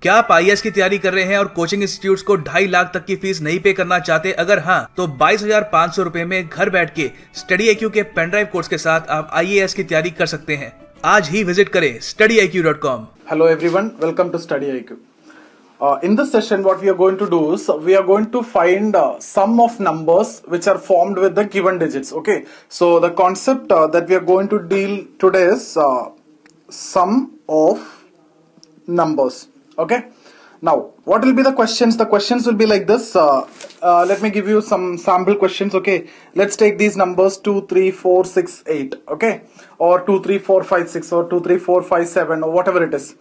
क्या आप IAS की तैयारी कर रहे हैं और कोचिंग इंस्टीट्यूट्स को 2.5 लाख तक की फीस नहीं पे करना चाहते? अगर हाँ, तो 22,500 रुपए में घर बैठ के StudyIQ के पेनड्राइव कोर्स के साथ आप IAS की तैयारी कर सकते हैं। आज ही विजिट करें StudyIQ.com। Hello everyone, welcome to StudyIQ. In this session, what we are going to do is we are going to find sum of numbers which are formed with the given digits. Okay, so the concept that we are going to deal today is sum of numbers. Okay, now what will be the questions? The questions will be like this. Let me give you some sample questions. Okay, let's take these numbers 2, 3, 4, 6, 8. Okay, or 2, 3, 4, 5, 6, or 2, 3, 4, 5, 7, or whatever it is.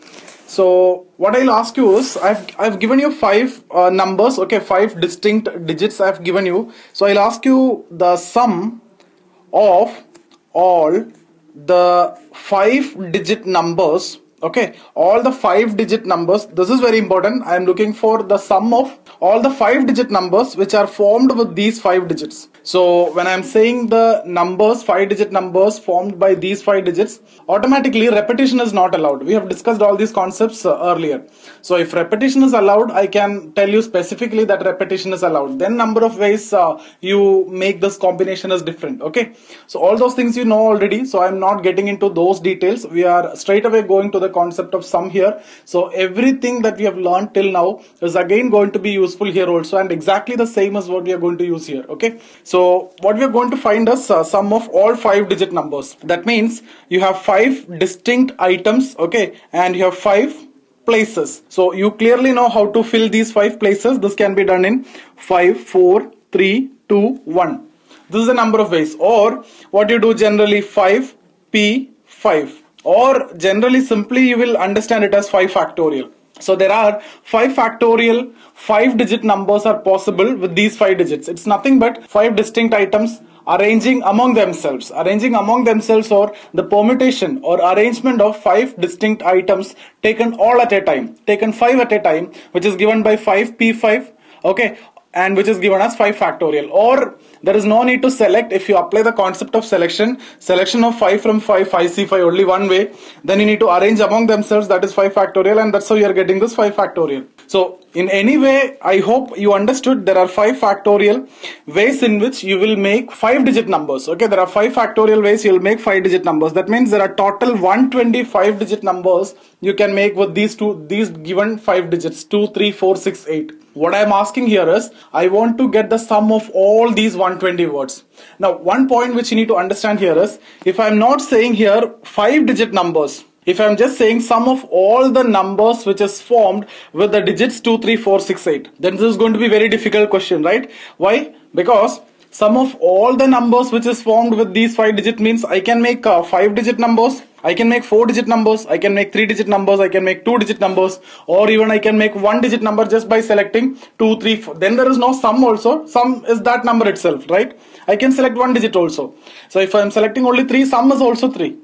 So what I'll ask you is, I've given you 5 numbers. Okay, 5 distinct digits I've given you. So I'll ask you the sum of all the 5-digit numbers. Okay, all the 5-digit numbers. This is very important. I am looking for the sum of all the 5-digit numbers which are formed with these 5 digits. So when I am saying the numbers, 5-digit numbers formed by these 5 digits, automatically repetition is not allowed. We have discussed all these concepts earlier. So if repetition is allowed, I can tell you specifically that repetition is allowed. Then number of ways you make this combination is different. Okay, so all those things you know already. So I am not getting into those details. We are straight away going to the concept of sum here. So everything that we have learned till now is again going to be useful here also, and exactly the same as what we are going to use here. Okay, so what we are going to find is sum of all 5-digit numbers. That means you have 5 distinct items. Okay, and you have 5 places. So you clearly know how to fill these 5 places. This can be done in 5, 4, 3, 2, 1. This is the number of ways. Or what you do generally, 5 P 5. Or generally simply you will understand it as 5 factorial. So there are 5 factorial 5-digit numbers are possible with these 5 digits. It's nothing but 5 distinct items arranging among themselves. Arranging among themselves, or the permutation or arrangement of 5 distinct items taken all at a time. Taken 5 at a time, which is given by 5P5. Okay, and which is given as 5 factorial. Or there is no need to select. If you apply the concept of selection of 5 from 5, 5C5 only one way, then you need to arrange among themselves, that is 5 factorial, and that's how you are getting this 5 factorial. So in any way, I hope you understood there are 5 factorial ways in which you will make 5-digit numbers. Okay, there are 5 factorial ways you will make 5-digit numbers. That means there are total 125-digit numbers you can make with these given 5 digits, 2, 3, 4, 6, 8. What I am asking here is, I want to get the sum of all these 120 words. Now, one point which you need to understand here is, if I am not saying here 5-digit numbers, if I am just saying sum of all the numbers which is formed with the digits 2, 3, 4, 6, 8, then this is going to be a very difficult question, right? Why? Because sum of all the numbers which is formed with these 5 digits means I can make 5-digit numbers, I can make 4-digit numbers, I can make 3-digit numbers, I can make 2-digit numbers, or even I can make 1-digit number just by selecting 2, 3, 4. Then there is no sum also. Sum is that number itself, right? I can select 1 digit also. So if I am selecting only 3, sum is also 3.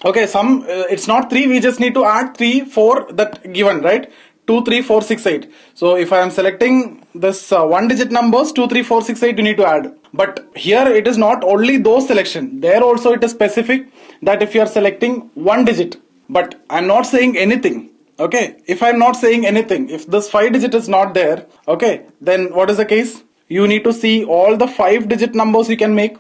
Okay, sum, it's not 3, we just need to add 3, 4 that given, right? 2, 3, 4, 6, 8. So if I am selecting this 1-digit numbers, 2, 3, 4, 6, 8, you need to add. But here it is not only those selection. There also it is specific that if you are selecting 1 digit. But I am not saying anything. Okay, if I am not saying anything, if this 5-digit is not there, okay, then what is the case? You need to see all the 5-digit numbers you can make.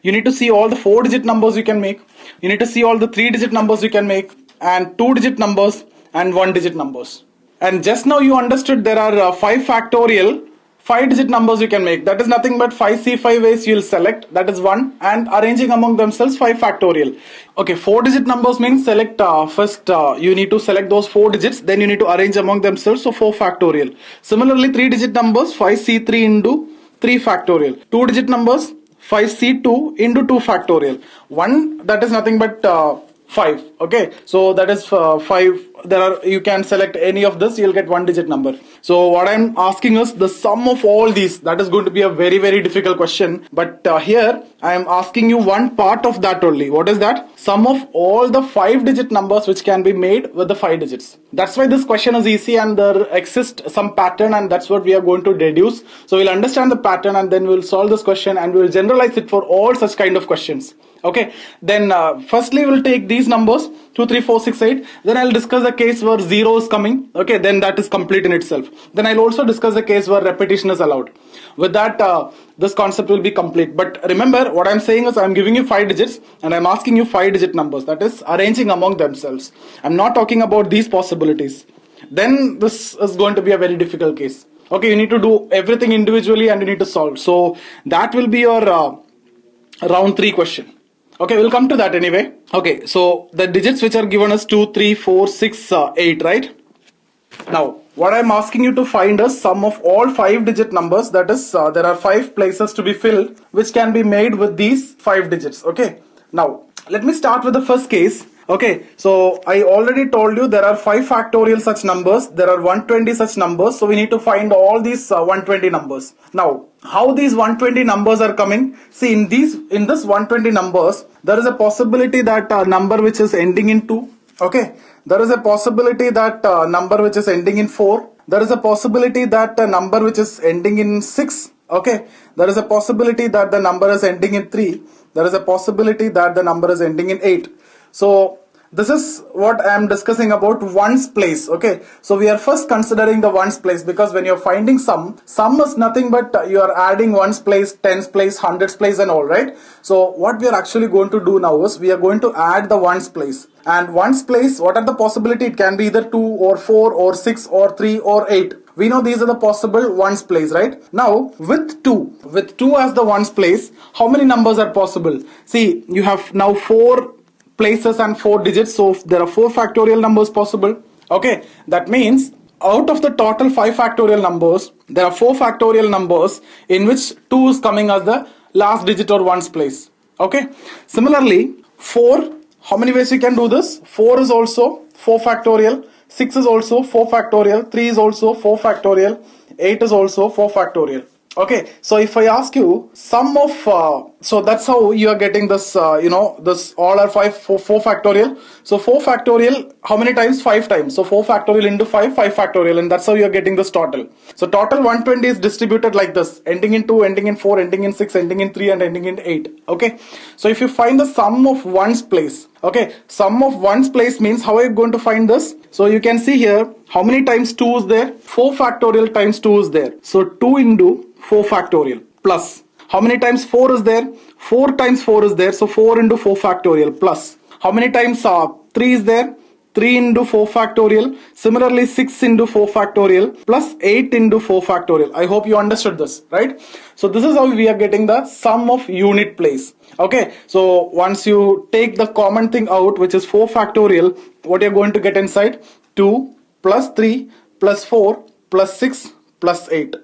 You need to see all the 4-digit numbers you can make. You need to see all the 3-digit numbers you can make, and 2-digit numbers and 1-digit numbers. And just now you understood there are 5 factorial 5-digit numbers you can make. That is nothing but 5C5 ways you will select, that is 1, and arranging among themselves 5 factorial. Okay, 4-digit numbers means select first you need to select those 4 digits, then you need to arrange among themselves, so 4 factorial. Similarly, 3-digit numbers 5C3 into 3 factorial. 2-digit numbers 5C2 into 2 factorial. 1, that is nothing but 5. Okay, so that is 5. There are, you can select any of this, you'll get 1-digit number. So what I'm asking is the sum of all these. That is going to be a very, very difficult question, but here I am asking you one part of that only. What is that? Sum of all the 5-digit numbers which can be made with the 5 digits. That's why this question is easy, and there exists some pattern, and that's what we are going to deduce. So we'll understand the pattern, and then we'll solve this question, and we'll generalize it for all such kind of questions. Okay, then firstly we'll take these numbers 2, 3, 4, 6, 8. Then I'll discuss the case where 0 is coming. Okay, then that is complete in itself. Then I'll also discuss the case where repetition is allowed. With that, this concept will be complete. But remember, what I'm saying is I'm giving you 5 digits and I'm asking you 5-digit numbers. That is arranging among themselves. I'm not talking about these possibilities. Then this is going to be a very difficult case. Okay, you need to do everything individually and you need to solve. So that will be your round 3 question. Okay, we'll come to that anyway. Okay, so the digits which are given us 2, 3, 4, 6, 8, right? Now, what I'm asking you to find is sum of all 5-digit numbers. That is, there are 5 places to be filled which can be made with these 5 digits. Okay, now let me start with the first case. Okay, so I already told you there are 5 factorial such numbers, there are 120 such numbers, so we need to find all these 120 numbers. Now, how these 120 numbers are coming? See, in this 120 numbers, there is a possibility that number which is ending in 2, okay, there is a possibility that number which is ending in 4, there is a possibility that number which is ending in 6, okay, there is a possibility that the number is ending in 3, there is a possibility that the number is ending in 8. So this is what I am discussing about ones place. Okay, so we are first considering the ones place, because when you're finding sum is nothing but you are adding ones place, tens place, hundreds place and all, right? So what we are actually going to do now is we are going to add the ones place. And ones place, what are the possibility? It can be either 2 or 4 or 6 or 3 or 8. We know these are the possible ones place, right? Now with 2 as the ones place, how many numbers are possible? See, you have now 4 places and 4 digits, so there are 4 factorial numbers possible. Okay, that means out of the total 5 factorial numbers, there are 4 factorial numbers in which 2 is coming as the last digit or ones place. Okay, similarly 4, how many ways we can do this? 4 is also 4 factorial, 6 is also 4 factorial, 3 is also 4 factorial, 8 is also 4 factorial. Okay, so if I ask you sum of, so that's how you are getting this, this all are 4 factorial. So 4 factorial, how many times? 5 times. So 4 factorial into 5 factorial, and that's how you are getting this total. So total 120 is distributed like this, ending in 2, ending in 4, ending in 6, ending in 3 and ending in 8. Okay, so if you find the sum of ones place, okay, sum of ones place means how are you going to find this? So you can see here, how many times 2 is there? 4 factorial times 2 is there. So 2 into 4 factorial plus how many times 4 is there? 4 times 4 is there, so 4 into 4 factorial plus how many times 3 is there? 3 into 4 factorial. Similarly 6 into 4 factorial plus 8 into 4 factorial. I hope you understood this, right? So this is how we are getting the sum of unit place. Okay, so once you take the common thing out, which is 4 factorial, what you're going to get inside? 2 plus 3 plus 4 plus 6 plus 8.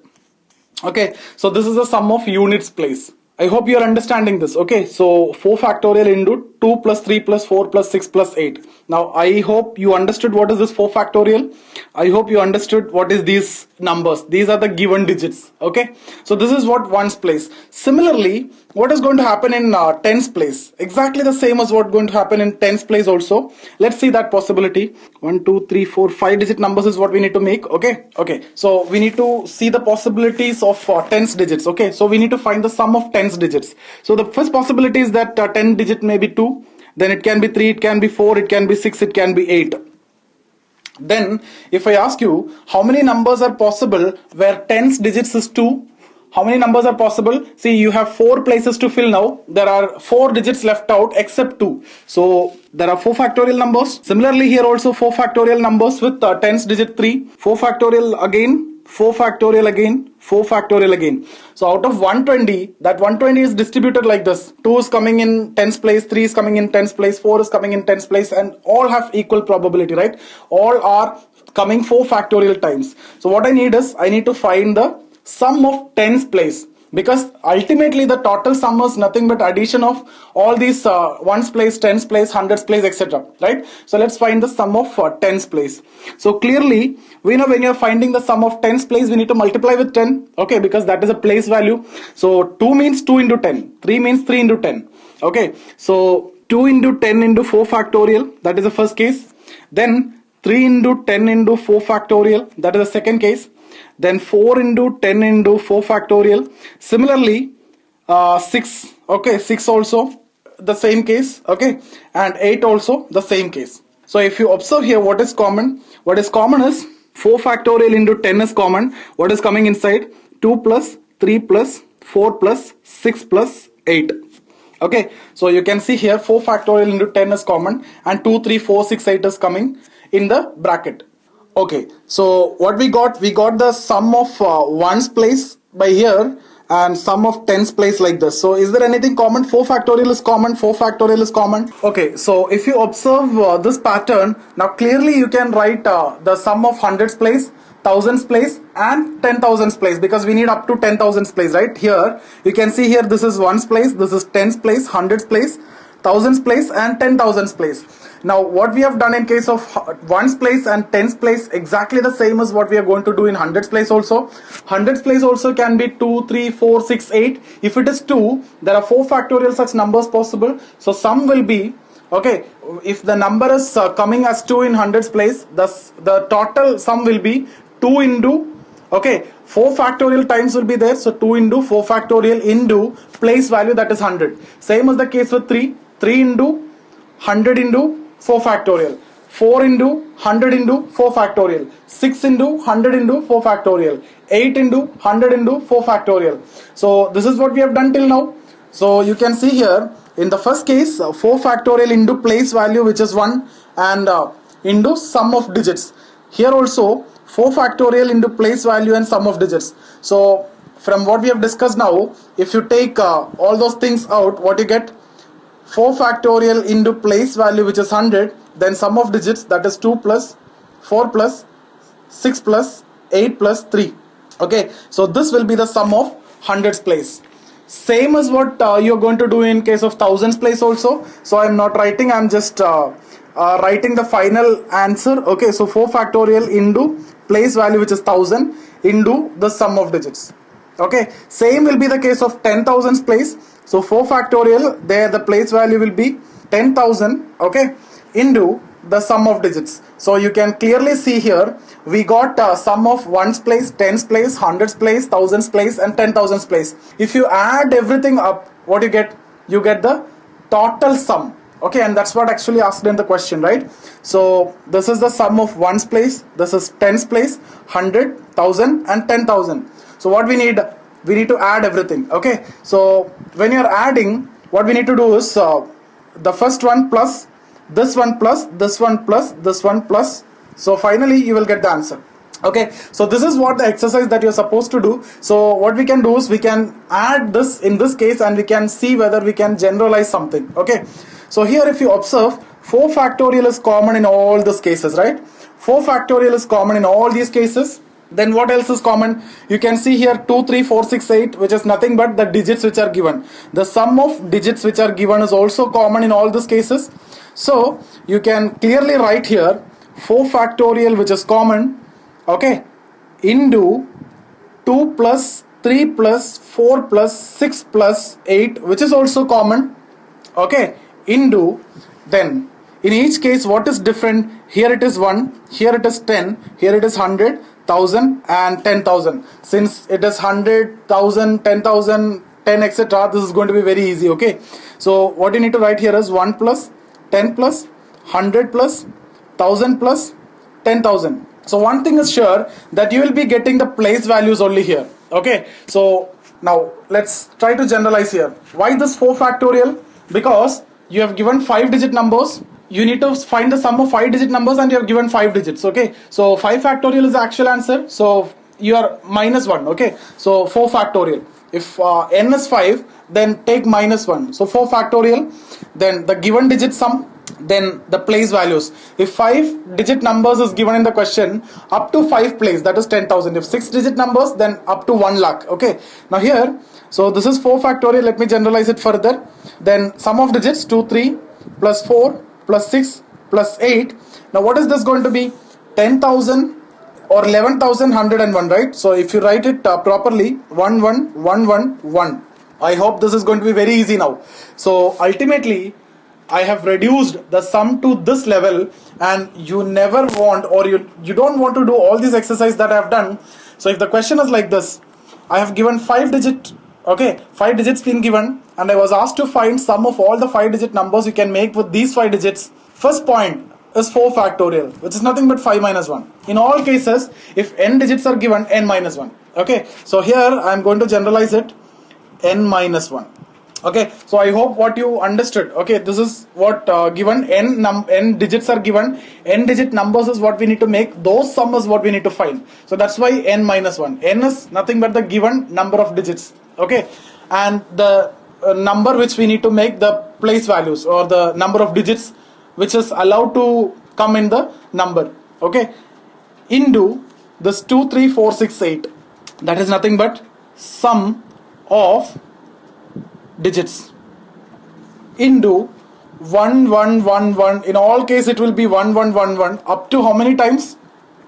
Okay, so this is the sum of units place. I hope you are understanding this. Okay, so 4 factorial into 2 plus 3 plus 4 plus 6 plus 8. Now I hope you understood what is this 4 factorial. I hope you understood what is these numbers. These are the given digits. Okay, so this is what ones place. Similarly, what is going to happen in tens place? Exactly the same as what going to happen in tens place also. Let's see that possibility. 1, 2, 3, 4, 5 digit numbers is what we need to make. Okay, so we need to see the possibilities of tens digits. Okay, so we need to find the sum of tens digits. So the first possibility is that 10 digit may be 2, then it can be 3, it can be 4, it can be 6, it can be 8. Then if I ask you how many numbers are possible where tens digits is 2, how many numbers are possible? See, you have 4 places to fill now. There are 4 digits left out except 2. So there are 4 factorial numbers. Similarly here also 4 factorial numbers with tens digit 3, 4 factorial again, 4 factorial again, 4 factorial again. So out of 120, that 120 is distributed like this. 2 is coming in tens place, 3 is coming in tens place, 4 is coming in tens place, and all have equal probability, right? All are coming 4 factorial times. So what I need is, I need to find the sum of tens place, because ultimately the total sum is nothing but addition of all these ones place, tens place, hundreds place, etc. Right? So let's find the sum of tens place. So clearly we know when you're finding the sum of tens place, we need to multiply with 10. Okay, because that is a place value. So 2 means 2 into 10, 3 means 3 into 10. Okay, so 2 into 10 into 4 factorial, that is the first case. Then 3 into 10 into 4 factorial, that is the second case. Then 4 into 10 into 4 factorial. Similarly 6, okay, 6 also. the same case, okay, and 8 also the same case. So if you observe here, what is common? What is common is 4 factorial into 10 is common. What is coming inside? 2 plus 3 plus 4 plus 6 plus 8. Okay, so you can see here 4 factorial into 10 is common, and 2, 3, 4, 6, 8 is coming in the bracket. Okay, so what we got the sum of ones place by here and sum of tens place like this. So is there anything common? 4 factorial is common, 4 factorial is common. Okay, so if you observe this pattern, now clearly you can write the sum of hundreds place, thousands place and 10,000s place, because we need up to 10,000s place, right? Here you can see here this is ones place, this is tens place, hundreds place, thousands place and 10,000s place. Now what we have done in case of ones place and tens place, exactly the same as what we are going to do in hundreds place also. Hundreds place also can be 2, 3, 4, 6, 8. If it is 2, there are 4 factorial such numbers possible. So sum will be, okay, if the number is coming as 2 in hundreds place, the total sum will be 2 into, okay, 4 factorial times will be there. So 2 into 4 factorial into place value, that is 100. Same as the case with 3 into 100 into 4 factorial, 4 into 100 into 4 factorial, 6 into 100 into 4 factorial, 8 into 100 into 4 factorial. So this is what we have done till now. So you can see here in the first case 4 factorial into place value, which is 1, and into sum of digits. Here also 4 factorial into place value and sum of digits. So from what we have discussed now, if you take all those things out, what you get? 4 factorial into place value, which is 100, then sum of digits, that is 2 plus 4 plus 6 plus 8 plus 3. Okay, so this will be the sum of hundreds place. Same as what you're going to do in case of thousands place also. So I'm not writing, I'm just writing the final answer. Okay, so 4 factorial into place value, which is 1000, into the sum of digits. Okay, same will be the case of 10,000s place. So 4 factorial, there the place value will be 10,000, okay, into the sum of digits. So you can clearly see here we got sum of ones place, tens place, hundreds place, thousands place and 10,000s place. If you add everything up, what you get? You get the total sum. Okay, and that's what actually asked in the question, right? So this is the sum of ones place, this is tens place, 100, 1000 and 10,000. So what we need? We need to add everything. Okay, so when you are adding, what we need to do is the first one plus this one plus this one plus this one plus, so finally you will get the answer. Okay, so this is what the exercise that you're supposed to do. So what we can do is we can add this in this case and we can see whether we can generalize something. Okay, so here if you observe, 4 factorial is common in all these cases, right? 4 factorial is common in all these cases. Then what else is common? You can see here 2, 3, 4, 6, 8, which is nothing but the digits which are given. The sum of digits which are given is also common in all these cases. So you can clearly write here 4 factorial, which is common, okay, into 2 plus 3 plus 4 plus 6 plus 8, which is also common, okay, into, then in each case what is different? Here it is 1, here it is 10, here it is 100, 1000 and 10,000. Since it is 100, 1000, 10,000, 10, etc., this is going to be very easy. Okay, so what you need to write here is 1 plus 10 plus 100 plus 1000 plus 10,000. So one thing is sure, that you will be getting the place values only here. Okay, so now let's try to generalize here. Why this 4 factorial? Because you have given 5-digit numbers. You need to find the sum of 5-digit numbers and you have given 5 digits. Okay, so 5 factorial is the actual answer, so you are minus 1. Okay, so 4 factorial. If n is 5, then take minus 1. So 4 factorial, then the given digit sum, then the place values. If 5-digit numbers is given in the question, up to 5 place, that is 10,000. If 6-digit numbers, then up to 1 lakh. Okay, now here, so this is 4 factorial. Let me generalize it further. Then sum of digits 2, 3 plus 4 plus 6 plus 8. Now what is this going to be? 10,000 or 11,101, right? So if you write it properly, 1 1 1 1 1. I hope this is going to be very easy now. So ultimately I have reduced the sum to this level, and you never want, or you don't want to do all these exercises that I have done. So if the question is like this, I have given 5-digit Okay, 5 digits been given, and I was asked to find sum of all the 5-digit numbers you can make with these 5 digits. First point is 4 factorial, which is nothing but 5 minus 1. In all cases, if n digits are given, n minus 1. Okay, so here I am going to generalize it, n minus 1. Okay, so I hope what you understood. Okay, this is what given n digits are given, n digit numbers is what we need to make, those sum is what we need to find. So that's why n minus 1. N is nothing but the given number of digits. Okay, and the number which we need to make, the place values or the number of digits which is allowed to come in the number. Okay, into this 2, 3, 4, 6, 8, that is nothing but sum of digits into 1, 1, 1, 1. In all case it will be 1, 1, 1, 1 up to how many times?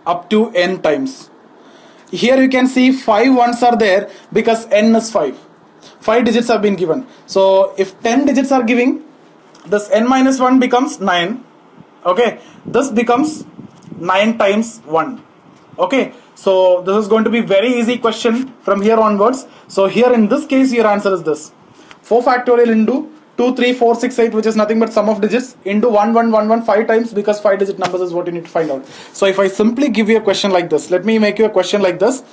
Up to n times. Here you can see 5 ones are there because n is 5. 5 digits have been given. So if 10 digits are giving, this n minus 1 becomes 9. Okay, this becomes 9 times 1. Okay, so this is going to be very easy question from here onwards. So here in this case your answer is this: 4 factorial into 2, 3, 4, 6, 8, which is nothing but sum of digits, into 1, 1, 1, 1 5 times, because 5 digit numbers is what you need to find out. So if I simply give you a question like this, let me make you a question like this.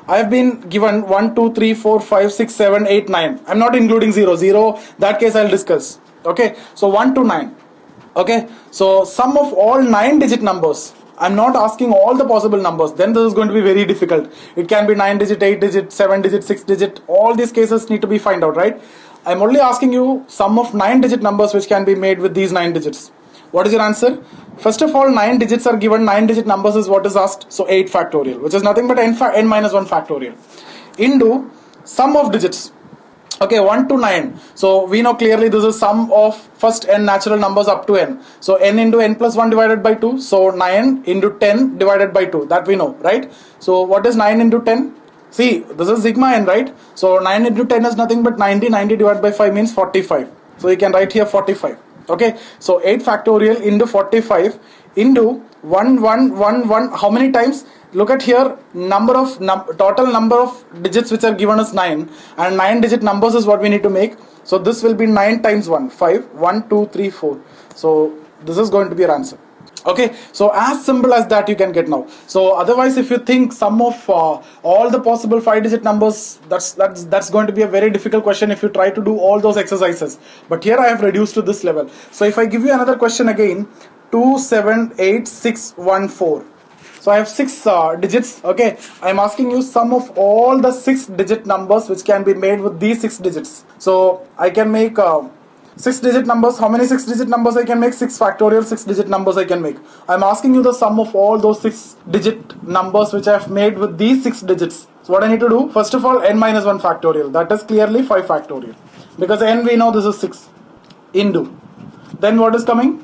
I have been given 1, 2, 3, 4, 5, 6, 7, 8, 9. I'm not including 0. 0, that case I'll discuss. Okay, so 1 to 9. Okay, so sum of all 9 digit numbers. I'm not asking all the possible numbers, then this is going to be very difficult. It can be 9 digit, 8 digit, 7 digit, 6 digit, all these cases need to be find out, right? I'm only asking you sum of 9 digit numbers which can be made with these 9 digits. What is your answer? First of all, 9 digits are given, 9 digit numbers is what is asked, so 8 factorial, which is nothing but n minus 1 factorial, into sum of digits. Okay, 1 to 9. So we know clearly this is sum of first n natural numbers up to n. So n into n plus 1 divided by 2. So 9 into 10 divided by 2. That we know, right? So what is 9 into 10? See, this is sigma n, right? So 9 into 10 is nothing but 90. 90 divided by 5 means 45. So you can write here 45. Okay, so 8 factorial into 45 into 1, 1, 1, 1. How many times? Look at here, total number of digits which are given as 9, and 9 digit numbers is what we need to make. So this will be 9 times 1, 5, 1, 2, 3, 4. So this is going to be your answer. Okay, so as simple as that you can get now. So otherwise, if you think sum of all the possible 5 digit numbers, that's going to be a very difficult question if you try to do all those exercises. But here I have reduced to this level. So if I give you another question again, 2, 7, 8, 6, 1, 4. So I have 6 digits. Okay, I am asking you sum of all the 6 digit numbers which can be made with these 6 digits. So I can make 6 digit numbers. How many 6 digit numbers I can make? 6 factorial 6 digit numbers I can make. I am asking you the sum of all those 6 digit numbers which I have made with these 6 digits. So what I need to do? First of all, n minus 1 factorial. That is clearly 5 factorial. Because n we know this is 6. Into. Then what is coming?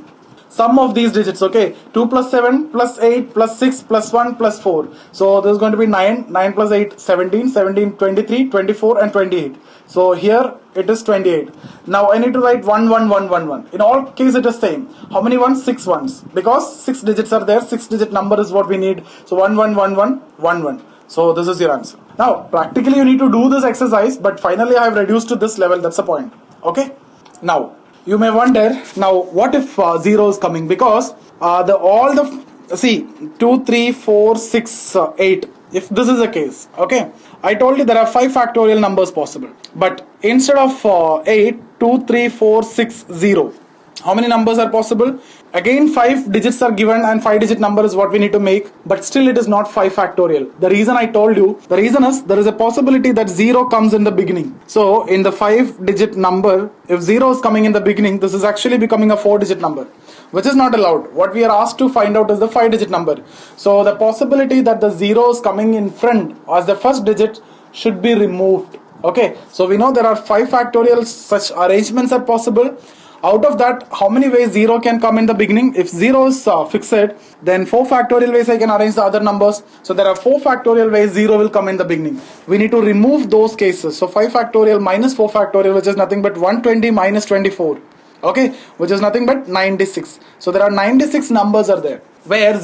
Sum of these digits, okay, 2 plus 7 plus 8 plus 6 plus 1 plus 4. So this is going to be 9, 9 plus 8, 17, 17, 23, 24 and 28. So here it is 28. Now I need to write 1, 1, 1, 1, 1. In all cases it is same. How many ones? 6 ones. Because 6 digits are there, 6 digit number is what we need. So 1, 1, 1, 1, 1, 1. So this is your answer. Now practically you need to do this exercise, but finally I have reduced to this level, that's the point. Okay. Now you may wonder, now what if 0 is coming? Because see 2, 3, 4, 6, 8. If this is the case, okay, I told you there are 5 factorial numbers possible. But instead of 8, 2, 3, 4, 6, 0. How many numbers are possible? Again 5 digits are given and 5 digit number is what we need to make, but still it is not 5 factorial. The reason I told you, the reason is there is a possibility that 0 comes in the beginning. So in the 5 digit number, if 0 is coming in the beginning, this is actually becoming a 4 digit number, which is not allowed. What we are asked to find out is the 5 digit number. So the possibility that the 0 is coming in front as the first digit should be removed. Okay, so we know there are 5 factorial such arrangements are possible. Out of that, how many ways 0 can come in the beginning? If 0 is fixed, then 4 factorial ways I can arrange the other numbers. So there are 4 factorial ways 0 will come in the beginning. We need to remove those cases. So 5 factorial minus 4 factorial, which is nothing but 120 minus 24. Okay, which is nothing but 96. So there are 96 numbers are there where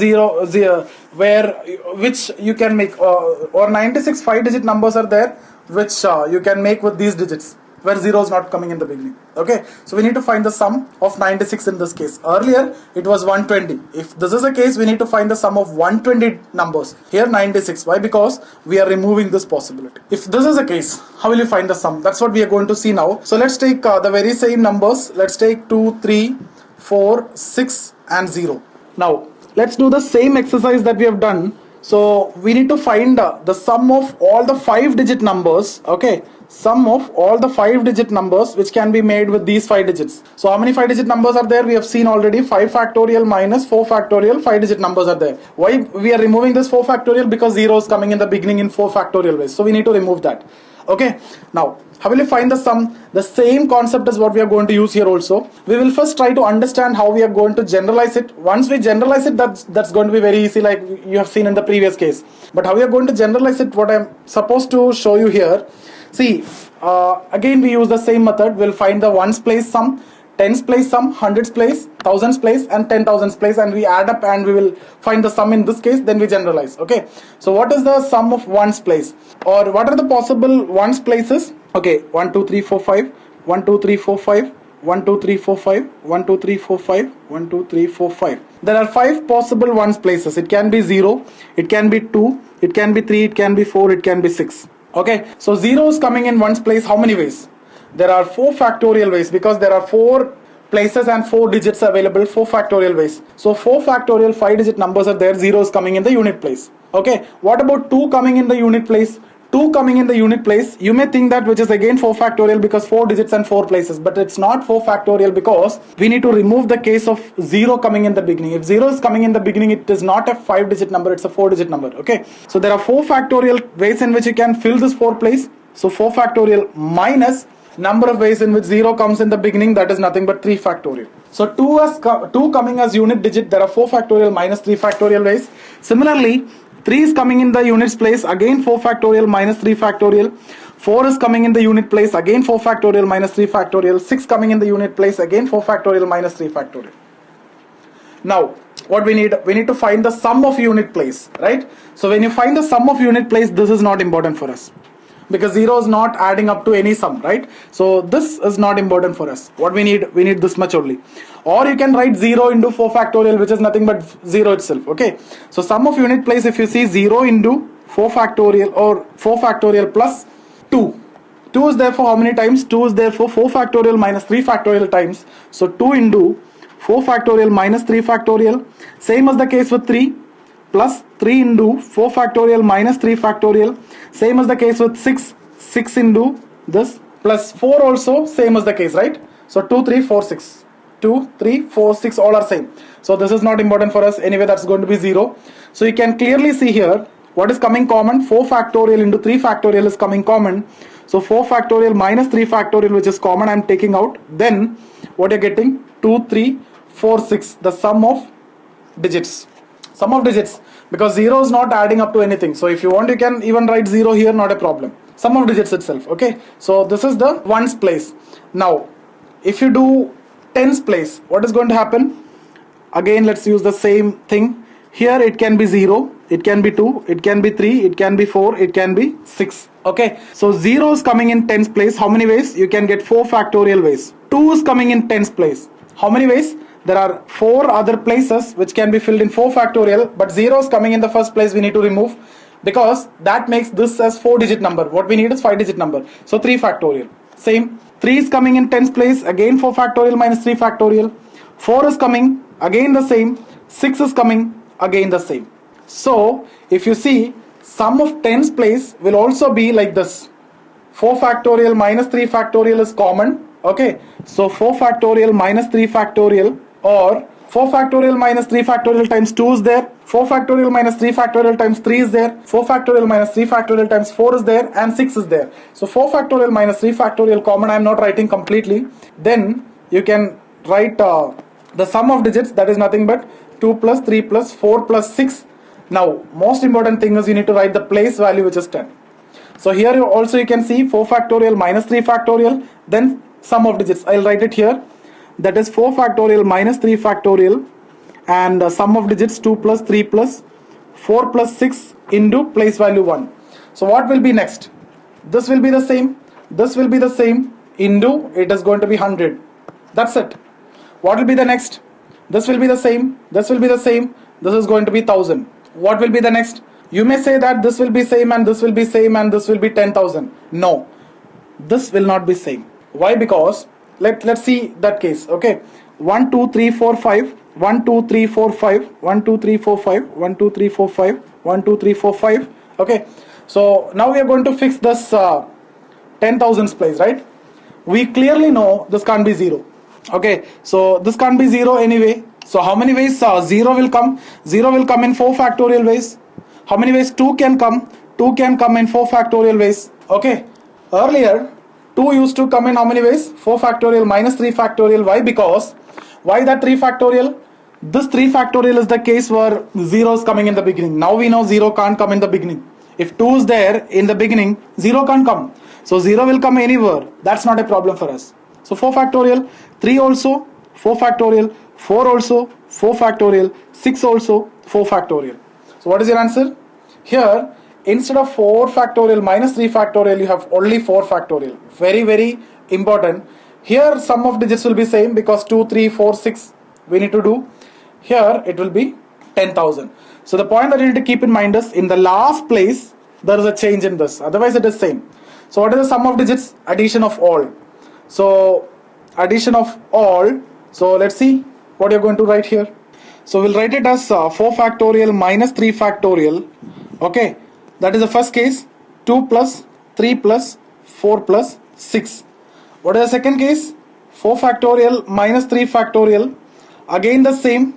which you can make or 96 5 digit numbers are there which you can make with these digits where 0 is not coming in the beginning. Okay, so we need to find the sum of 96 in this case. Earlier it was 120. If this is the case, we need to find the sum of 120 numbers. Here 96. Why? Because we are removing this possibility. If this is the case, how will you find the sum? That's what we are going to see now. So let's take the very same numbers. Let's take 2, 3, 4, 6 and 0. Now let's do the same exercise that we have done. So we need to find the sum of all the 5-digit numbers. Okay, sum of all the 5-digit numbers which can be made with these 5 digits. So how many 5-digit numbers are there? We have seen already 5 factorial minus 4 factorial, 5-digit numbers are there. Why we are removing this 4 factorial? Because 0 is coming in the beginning in 4 factorial ways. So we need to remove that. Okay, now how will you find the sum? The same concept is what we are going to use here also. We will first try to understand how we are going to generalize it. Once we generalize it, that's going to be very easy, like you have seen in the previous case. But how we are going to generalize it, what I'm supposed to show you here. See, again we use the same method. We'll find the ones place sum, tens place sum, hundreds place, thousands place and 10,000s place, and we add up and we will find the sum in this case, then we generalize. Okay, so what is the sum of ones place, or what are the possible ones places? Okay, 1 2 3 4 5, 1 2 3 4 5, 1 2 3 4 5, 1 2 3 4 5, 1 2 3 4 5. There are 5 possible ones places. It can be 0, it can be 2, it can be 3, it can be 4, it can be 6. Okay, so 0 is coming in ones place how many ways? There are 4 factorial ways, because there are 4 places and 4 digits available, 4 factorial ways. So 4 factorial 5-digit numbers are there, 0 is coming in the unit place. Okay, what about 2 coming in the unit place? 2 coming in the unit place, you may think that which is again 4 factorial because 4 digits and 4 places, but it's not 4 factorial because we need to remove the case of 0 coming in the beginning. If 0 is coming in the beginning, it is not a 5-digit number, it's a 4-digit number. Okay, so there are 4 factorial ways in which you can fill this 4 place. So 4 factorial minus number of ways in which 0 comes in the beginning, that is nothing but 3 factorial. So 2 coming as unit digit, there are 4 factorial minus 3 factorial ways. Similarly, 3 is coming in the units place, again 4 factorial minus 3 factorial. 4 is coming in the unit place, again 4 factorial minus 3 factorial. 6 coming in the unit place, again 4 factorial minus 3 factorial. Now what we need to find the sum of unit place, right? So when you find the sum of unit place, this is not important for us, because 0 is not adding up to any sum, right? So this is not important for us. What we need this much only. Or you can write 0 into 4 factorial, which is nothing but 0 itself. Okay, so sum of unit place, if you see 0 into 4 factorial or 4 factorial plus 2. 2 is there for how many times? 2 is there for 4 factorial minus 3 factorial times. So 2 into 4 factorial minus 3 factorial. Same as the case with 3. Plus 3 into 4 factorial minus 3 factorial. Same as the case with 6. 6 into this. Plus 4 also same as the case, right? So 2, 3, 4, 6. 2, 3, 4, 6 all are same. So this is not important for us. Anyway, that's going to be 0. So you can clearly see here what is coming common. 4 factorial into 3 factorial is coming common. So 4 factorial minus 3 factorial, which is common, I am taking out. Then what you're getting? 2, 3, 4, 6. The sum of digits. Sum of digits, because 0 is not adding up to anything. So if you want, you can even write 0 here, not a problem. Sum of digits itself. Okay, so this is the ones place. Now if you do tens place, what is going to happen? Again, let's use the same thing. Here it can be 0, it can be 2, it can be 3, it can be 4, it can be 6. Okay, so 0 is coming in tens place. How many ways? You can get 4 factorial ways. 2 is coming in tens place. How many ways? There are 4 other places which can be filled in 4 factorial, but 0 is coming in the first place, we need to remove, because that makes this as 4-digit number. What we need is 5-digit number. So 3 factorial. Same. 3 is coming in tens place, again 4 factorial minus 3 factorial. 4 is coming, again the same. 6 is coming, again the same. So if you see, sum of tens place will also be like this. 4 factorial minus 3 factorial is common. Okay, so 4 factorial minus 3 factorial, or 4 factorial minus 3 factorial times 2 is there, 4 factorial minus 3 factorial times 3 is there, 4 factorial minus 3 factorial times 4 is there, and 6 is there. So 4 factorial minus 3 factorial common, I am not writing completely. Then you can write the sum of digits, that is nothing but 2 plus 3 plus 4 plus 6. Now most important thing is you need to write the place value, which is 10. So here you can see 4 factorial minus 3 factorial, then sum of digits. I'll write it here. That is 4 factorial minus 3 factorial, and sum of digits 2 plus 3 plus 4 plus 6 into place value 1. So what will be next? this will be the same, this will be the same, into it is going to be 100. That's it. What will be the next? This will be the same, this will be the same, this is going to be 1000. What will be the next? You may say that this will be same and this will be same and this will be 10,000. No, this will not be same. Why? Because let's see that case. Okay, 1 2 3 4 5, 1 2 3 4 5, 1 2 3 4 5, 1 2 3 4 5, 1 2 3 4 5. Okay, so now we are going to fix this 10,000s place, right? We clearly know this can't be 0. Okay, so this can't be 0 anyway. So how many ways 0 will come? 0 will come in 4 factorial ways. How many ways 2 can come? 2 can come in 4 factorial ways. Okay, earlier 2 used to come in how many ways? 4 factorial minus 3 factorial. Why? Because why that 3 factorial? This 3 factorial is the case where 0 is coming in the beginning. Now we know 0 can't come in the beginning. If 2 is there in the beginning, 0 can't come. So 0 will come anywhere. That's not a problem for us. So 4 factorial, 3 also, 4 factorial, 4 also, 4 factorial, 6 also, 4 factorial. So what is your answer? Here, instead of 4 factorial minus 3 factorial, you have only 4 factorial. Very, very important. Here, sum of digits will be same because 2, 3, 4, 6 we need to do. Here, it will be 10,000. So the point that you need to keep in mind is, in the last place, there is a change in this. Otherwise, it is same. So what is the sum of digits? Addition of all. So addition of all. So let's see what you're going to write here. So we'll write it as 4 factorial minus 3 factorial. Okay, that is the first case. 2 plus 3 plus 4 plus 6. What is the second case? 4 factorial minus 3 factorial. Again the same.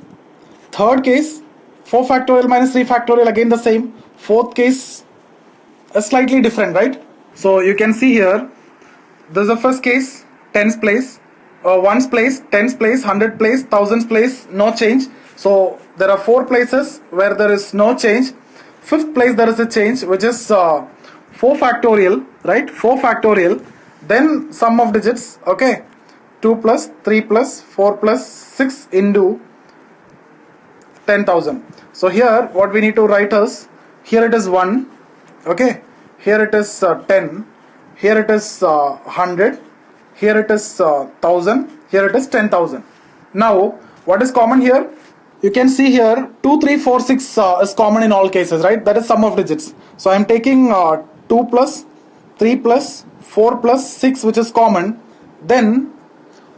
Third case, 4 factorial minus 3 factorial. Again the same. Fourth case is slightly different, right? So you can see here, this is the first case, tens place, ones place, tens place, 100 place, thousands place, no change. So there are 4 places where there is no change. Fifth place there is a change, which is 4 factorial, right? 4 factorial, then sum of digits, okay? 2 plus 3 plus 4 plus 6 into 10,000. So here what we need to write is, here it is 1, okay? Here it is 10, here it is 100, here it is 1000, here it is 10,000. Now what is common here? You can see here 2, 3, 4, 6 is common in all cases, right? That is sum of digits. So I am taking 2 plus 3 plus 4 plus 6, which is common. Then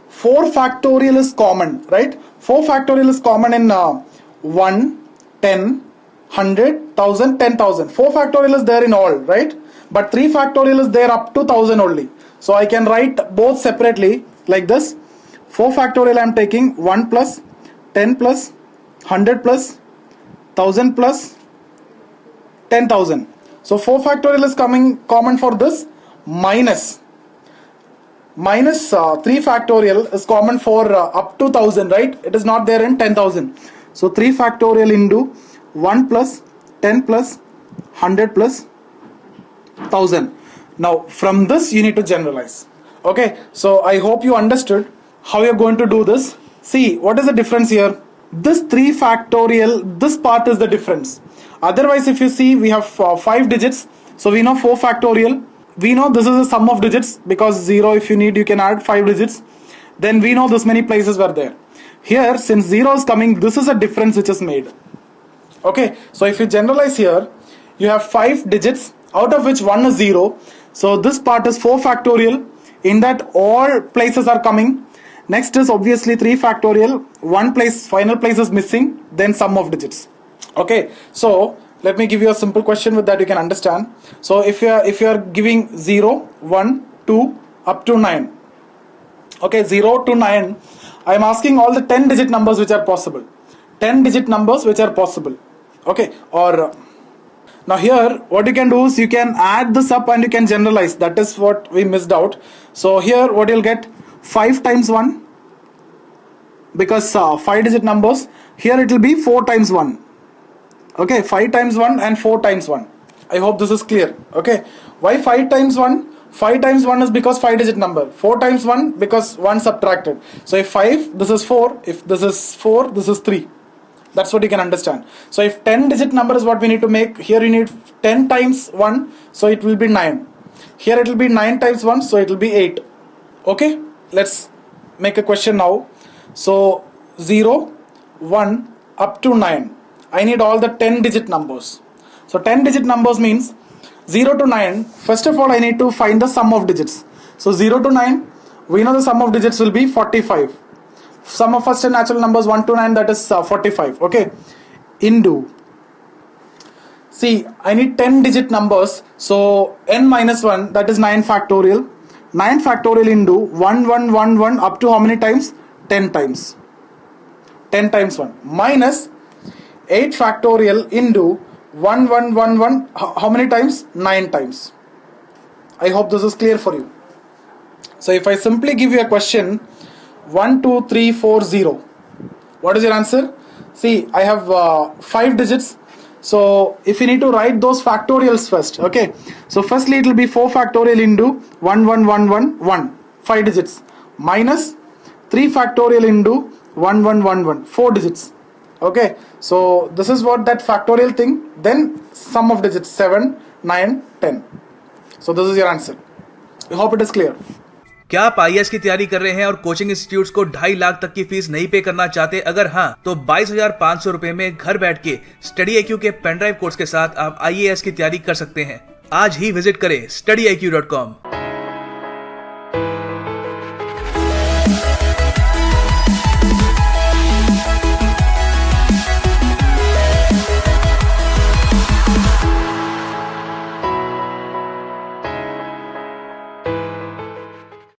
4 factorial is common, right? 4 factorial is common in 1, 10, 100, 1000, 10,000. 4 factorial is there in all, right? But 3 factorial is there up to 1000 only. So I can write both separately like this. 4 factorial I am taking 1 plus 10 plus 100 plus 1000 plus 10,000. So 4 factorial is coming common for this, minus 3 factorial is common for up to 1000, right? It is not there in 10,000. So 3 factorial into 1 plus 10 plus 100 plus 1000. Now from this you need to generalize. Okay, so I hope you understood how you're going to do this. See, what is the difference here? This 3 factorial, this part is the difference. Otherwise, if you see, we have 5 digits. So we know 4 factorial. We know this is the sum of digits, because 0, if you need, you can add 5 digits. Then we know this many places were there. Here, since 0 is coming, this is a difference which is made. Okay, so if you generalize here, you have 5 digits, out of which 1 is 0. So this part is 4 factorial. In that, all places are coming. Next is obviously 3 factorial. 1 place, final place is missing. Then sum of digits. Okay, so let me give you a simple question with that you can understand. So if you are giving 0, 1, 2 up to 9. Okay, 0 to 9. I am asking all the 10 digit numbers which are possible. 10 digit numbers which are possible. Okay, or now here what you can do is you can add this up and you can generalize. That is what we missed out. So here what you'll get, 5 times 1, because 5 digit numbers. Here it will be 4 times 1. Okay, 5 times 1 and 4 times 1. I hope this is clear. Okay, why 5 times 1? 5 times 1 is because 5 digit number. 4 times 1 because 1 subtracted. So if 5, this is 4. If this is 4, this is 3. That's what you can understand. So if 10 digit number is what we need to make, here you need 10 times 1, so it will be 9. Here it will be 9 times 1, so it will be 8. Okay, let's make a question now. So 0, 1 up to 9. I need all the 10 digit numbers. So 10 digit numbers means 0 to 9. First of all, I need to find the sum of digits. So 0 to 9, we know the sum of digits will be 45. Sum of first and natural numbers 1 to 9, that is 45. Okay, into, see, I need 10 digit numbers. So n minus 1, that is 9 factorial. 9 factorial into 1 1 1 1 up to how many times? 10 times. 10 times 1 minus 8 factorial into 1 1 1 1 how many times? 9 times. I hope this is clear for you. So if I simply give you a question 1 2 3 4 0, what is your answer? See, I have 5 digits. So if you need to write those factorials first, okay, so firstly it will be 4 factorial into 1 1 1 1 1, 5 digits, minus 3 factorial into 1 1 1 1, 4 digits. Okay, so this is what that factorial thing, then sum of digits 7 9 10. So this is your answer. I hope it is clear. क्या आप IAS की तैयारी कर रहे हैं और coaching institutes को 2.5 लाख तक की फीस नहीं पे करना चाहते? अगर हाँ, तो 22,500 रुपए में घर बैठ के StudyIQ के पेन ड्राइव कोर्स के साथ आप IAS की तैयारी कर सकते हैं। आज ही विजिट करें StudyIQ.com।